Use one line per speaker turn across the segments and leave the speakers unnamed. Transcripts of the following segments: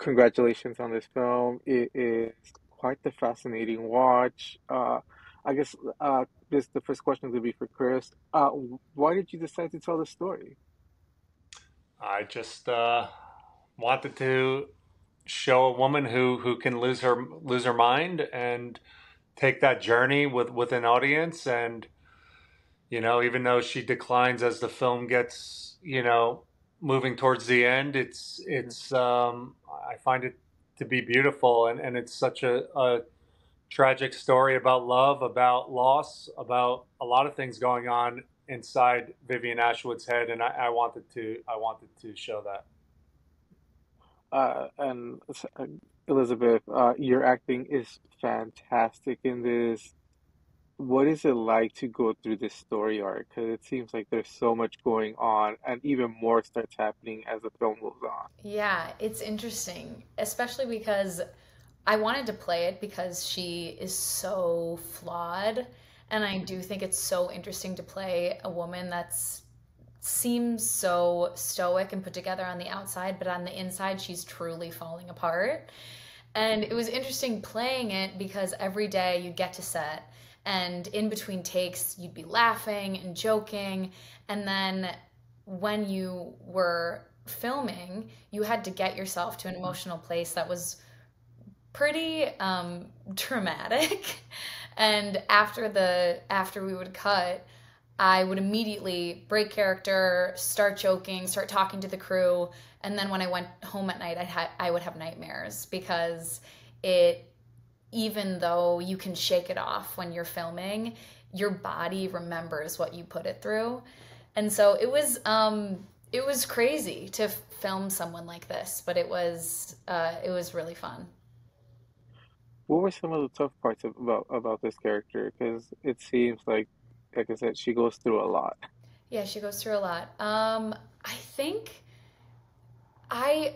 Congratulations on this film. It is quite the fascinating watch. I guess this the first question will be for Chris. Why did you decide to tell the story?
I just wanted to show a woman who can lose her mind and take that journey with an audience. And even though she declines as the film gets moving towards the end, I find it to be beautiful, and it's such a tragic story about love, about loss, about a lot of things going on inside Vivian Ashwood's head, and I wanted to show that.
And Elizabeth, your acting is fantastic in this. What is it like to go through this story arc? Because it seems like there's so much going on, and even more starts happening as the film goes on.
Yeah, it's interesting, especially because I wanted to play it because she is so flawed. And I do think it's so interesting to play a woman that's seems so stoic and put together on the outside, but on the inside, she's truly falling apart. And it was interesting playing it because every day you'd get to set, and in between takes, you'd be laughing and joking. And then when you were filming, you had to get yourself to an emotional place that was pretty dramatic. And after we would cut, I would immediately break character, start joking, start talking to the crew, and then when I went home at night, I would have nightmares because it even though you can shake it off when you're filming, your body remembers what you put it through. And so it was crazy to film someone like this, but it was really fun.
What were some of the tough parts about this character? Because it seems like I said, she goes through a lot.
Yeah, she goes through a lot. I think I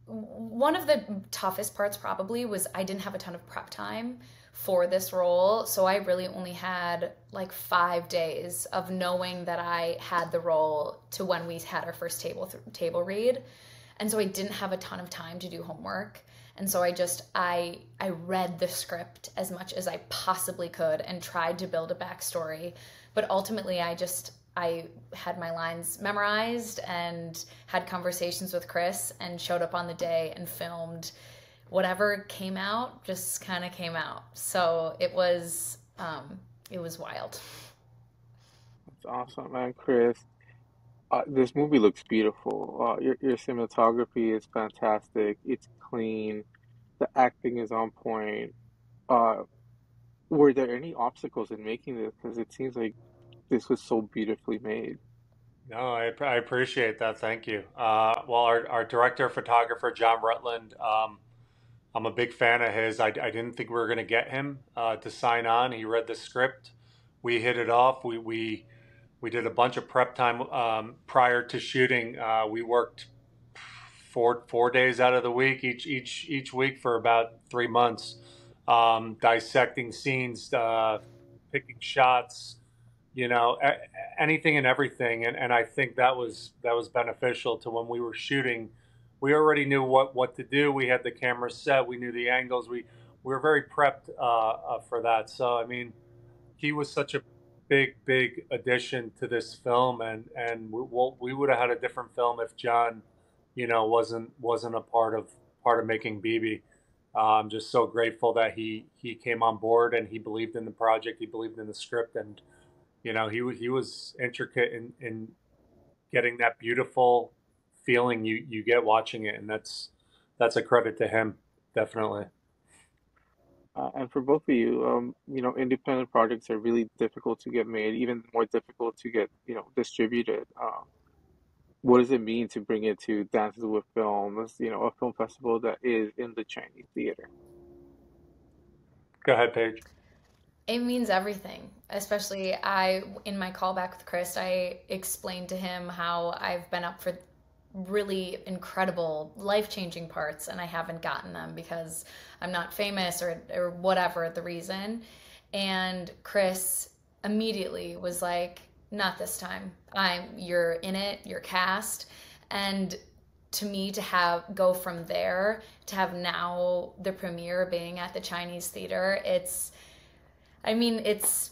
one of the toughest parts probably was I didn't have a ton of prep time for this role. So I really only had like 5 days of knowing that I had the role to when we had our first table read. And so I didn't have a ton of time to do homework. And so I read the script as much as I possibly could and tried to build a backstory. But ultimately I had my lines memorized and had conversations with Chris and showed up on the day and filmed whatever came out, just kind of came out. So it was wild.
It's awesome, man, Chris. This movie looks beautiful. Your cinematography is fantastic. It's clean. The acting is on point. Uh, were there any obstacles in making this? Because it seems like this was so beautifully made.
No, I appreciate that. Thank you. Well, our director, photographer, John Rutland, I'm a big fan of his. I didn't think we were going to get him to sign on. He read the script. We hit it off. We did a bunch of prep time prior to shooting. We worked four days out of the week, each week for about 3 months, dissecting scenes, picking shots, anything and everything. And I think that was beneficial to when we were shooting. We already knew what to do. We had the camera set. We knew the angles. We were very prepped for that. So I mean, he was such a big addition to this film, and we would have had a different film if John, wasn't a part of making BB. I'm just so grateful that he came on board and he believed in the project. He believed in the script, and he was intricate in getting that beautiful feeling you get watching it, and that's a credit to him, definitely.
And for both of you, independent projects are really difficult to get made, even more difficult to get, distributed. What does it mean to bring it to Dances with Films, a film festival that is in the Chinese theater?
Go ahead, Paige.
It means everything. Especially in my callback with Chris, I explained to him how I've been up for really incredible, life-changing parts and I haven't gotten them because I'm not famous or whatever the reason. And Chris immediately was like, "Not this time. You're in it, you're cast." And to me, to have go from there to have now the premiere being at the Chinese theater, I mean, it's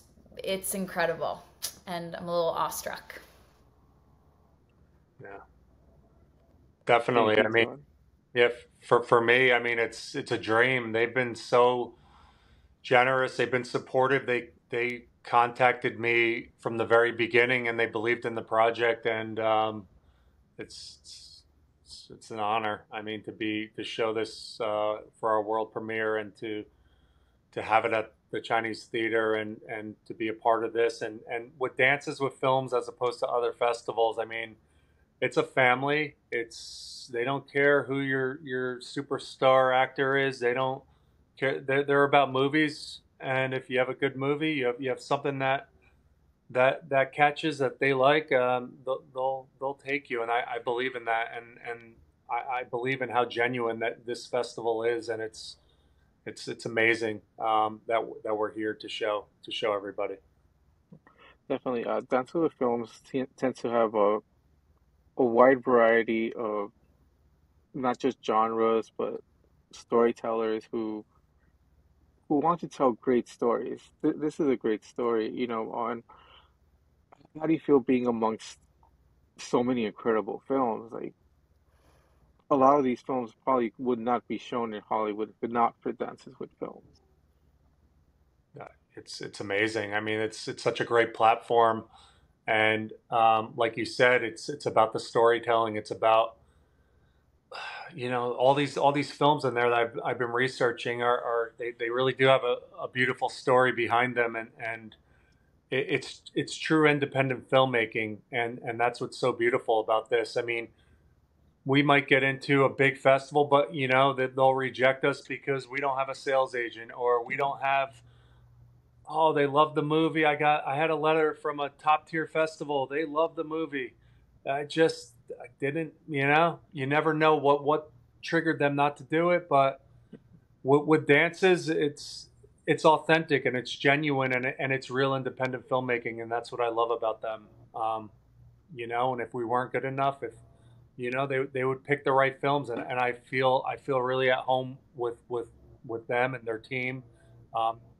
incredible, and I'm a little awestruck.
Yeah,
Thank
definitely.
you,
I mean,
Todd.
yeah, for me, I mean, it's a dream. They've been so generous. They've been supportive. They contacted me from the very beginning, and they believed in the project. And it's it's an honor. I mean, to show this for our world premiere, and to have it at the Chinese theater, and to be a part of this, and with Dances with Films as opposed to other festivals. I mean, it's a family. It's they don't care who your superstar actor is. They don't care. They're about movies, and if you have a good movie, you have something that catches that they like. They'll take you, and I believe in that, and I believe in how genuine that this festival is, and it's amazing that we're here to show everybody.
Definitely. Dance with Films tends to have a wide variety of not just genres, but storytellers who want to tell great stories. This is a great story, on how do you feel being amongst so many incredible films? Like a lot of these films probably would not be shown in Hollywood if not for Dances with Films.
Uh, it's amazing. I mean, it's such a great platform, and like you said, it's about the storytelling. It's about all these films in there that I've been researching are they really do have a beautiful story behind them, and it's true independent filmmaking, and that's what's so beautiful about this. I mean, we might get into a big festival, but that they'll reject us because we don't have a sales agent, or we don't have. Oh, they love the movie. I had a letter from a top tier festival. They love the movie. I didn't, you never know what triggered them not to do it. But with dances, it's authentic and it's genuine, and it's real independent filmmaking, and that's what I love about them. And if we weren't good enough, if they would pick the right films, and I feel really at home with them and their team.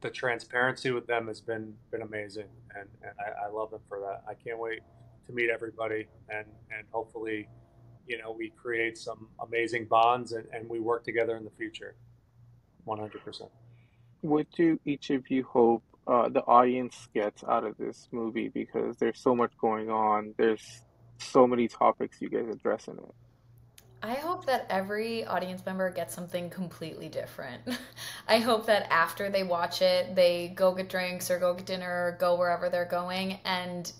The transparency with them has been amazing, and I love them for that. I can't wait to meet everybody, and hopefully, we create some amazing bonds, and we work together in the future. 100%.
What do each of you hope the audience gets out of this movie? Because there's so much going on. There's so many topics you guys address in it.
I hope that every audience member gets something completely different. I hope that after they watch it, they go get drinks or go get dinner or go wherever they're going, and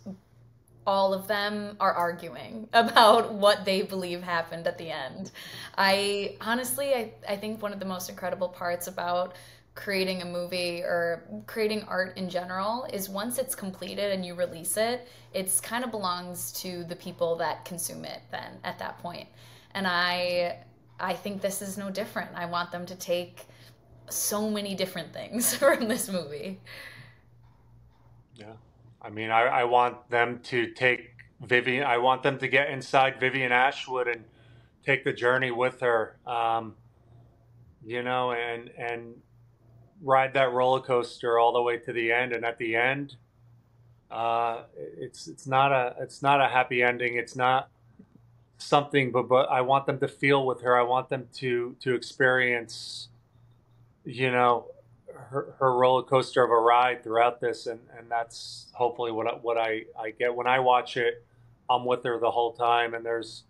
all of them are arguing about what they believe happened at the end. I honestly, I think one of the most incredible parts about creating a movie or creating art in general is once it's completed and you release it, it's kind of belongs to the people that consume it then at that point. And I think this is no different. I want them to take so many different things from this movie.
Yeah. I mean, I want them to take Vivian. I want them to get inside Vivian Ashwood and take the journey with her. And ride that roller coaster all the way to the end. And at the end, it's not a happy ending. It's not something, but I want them to feel with her. I want them to experience, you know, her roller coaster of a ride throughout this, and that's hopefully what I get when I watch it. I'm with her the whole time, and there's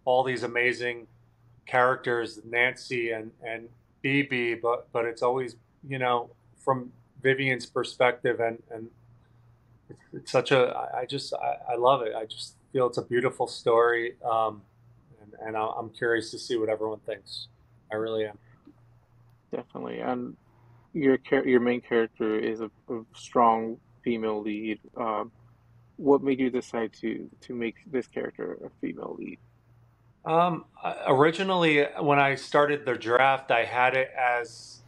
all these amazing characters, Nancy and BB, but it's always from Vivian's perspective, and it's such a I love it. I just feel it's a beautiful story, and I'm curious to see what everyone thinks. I really am.
Definitely. And your main character is a strong female lead. What made you decide to make this character a female lead?
Originally, when I started the draft, I had it as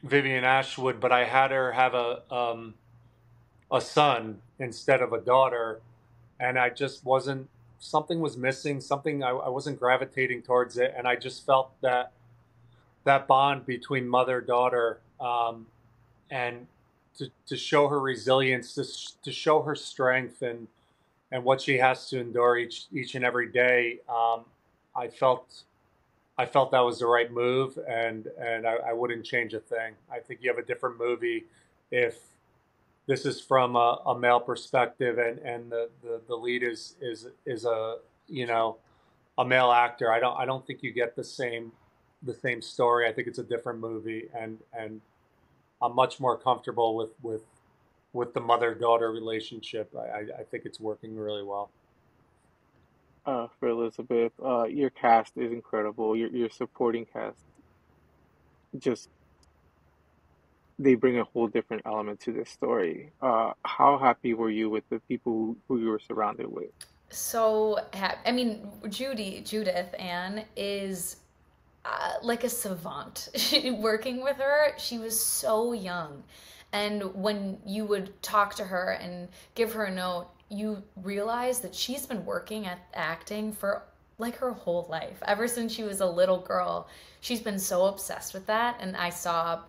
Vivian Ashwood, but I had her have a son instead of a daughter, and I just wasn't something was missing, something I wasn't gravitating towards it, and I just felt that bond between mother daughter, and to show her resilience, to show her strength and what she has to endure each and every day. I felt I felt that was the right move, and I wouldn't change a thing. I think you have a different movie if this is from a male perspective, and the lead is a, you know, a male actor. I don't think you get the same story. I think it's a different movie, and I'm much more comfortable with the mother daughter relationship. I think it's working really well.
For Elizabeth, your cast is incredible. Your supporting cast just they bring a whole different element to this story. How happy were you with the people who you were surrounded with?
I mean, Judith Ann is like a savant. Working with her, she was so young. And when you would talk to her and give her a note, you realize that she's been working at acting for like her whole life. Ever since she was a little girl, she's been so obsessed with that. And I saw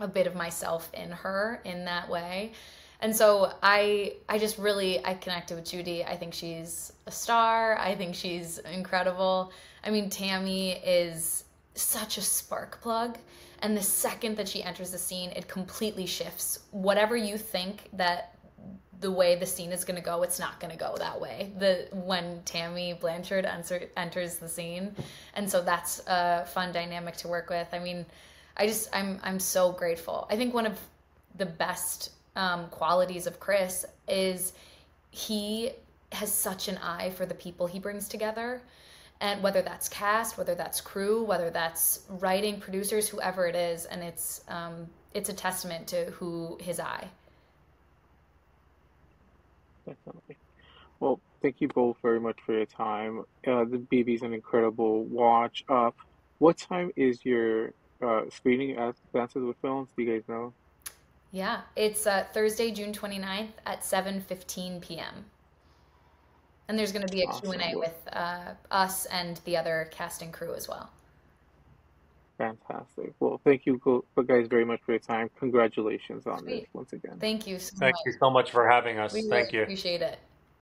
a bit of myself in her in that way. And so I just really I connected with Judy. I think she's a star. I think she's incredible. I mean, Tammy is such a spark plug, and the second that she enters the scene, it completely shifts. Whatever you think that the way the scene is going to go, it's not going to go that way. The when Tammy Blanchard enters the scene, and so that's a fun dynamic to work with. I mean, I'm so grateful. I think one of the best qualities of Chris is he has such an eye for the people he brings together, and whether that's cast, whether that's crew, whether that's writing, producers, whoever it is, and it's a testament to who his eye.
Definitely. Well, thank you both very much for your time. The BB's an incredible watch. What time is your screening at Dances with Films? Do you guys know?
Yeah, it's Thursday, June 29th at 7:15 p.m. And there's going to be a
Awesome.
Q&A
Well,
with us and the other cast and crew as well.
fantastic. Well, thank you guys very much for your time. Congratulations on this
Sweet.
once again.
Thank you so
Thank
much.
you so much for having
We
us.
really
Thank you.
appreciate it.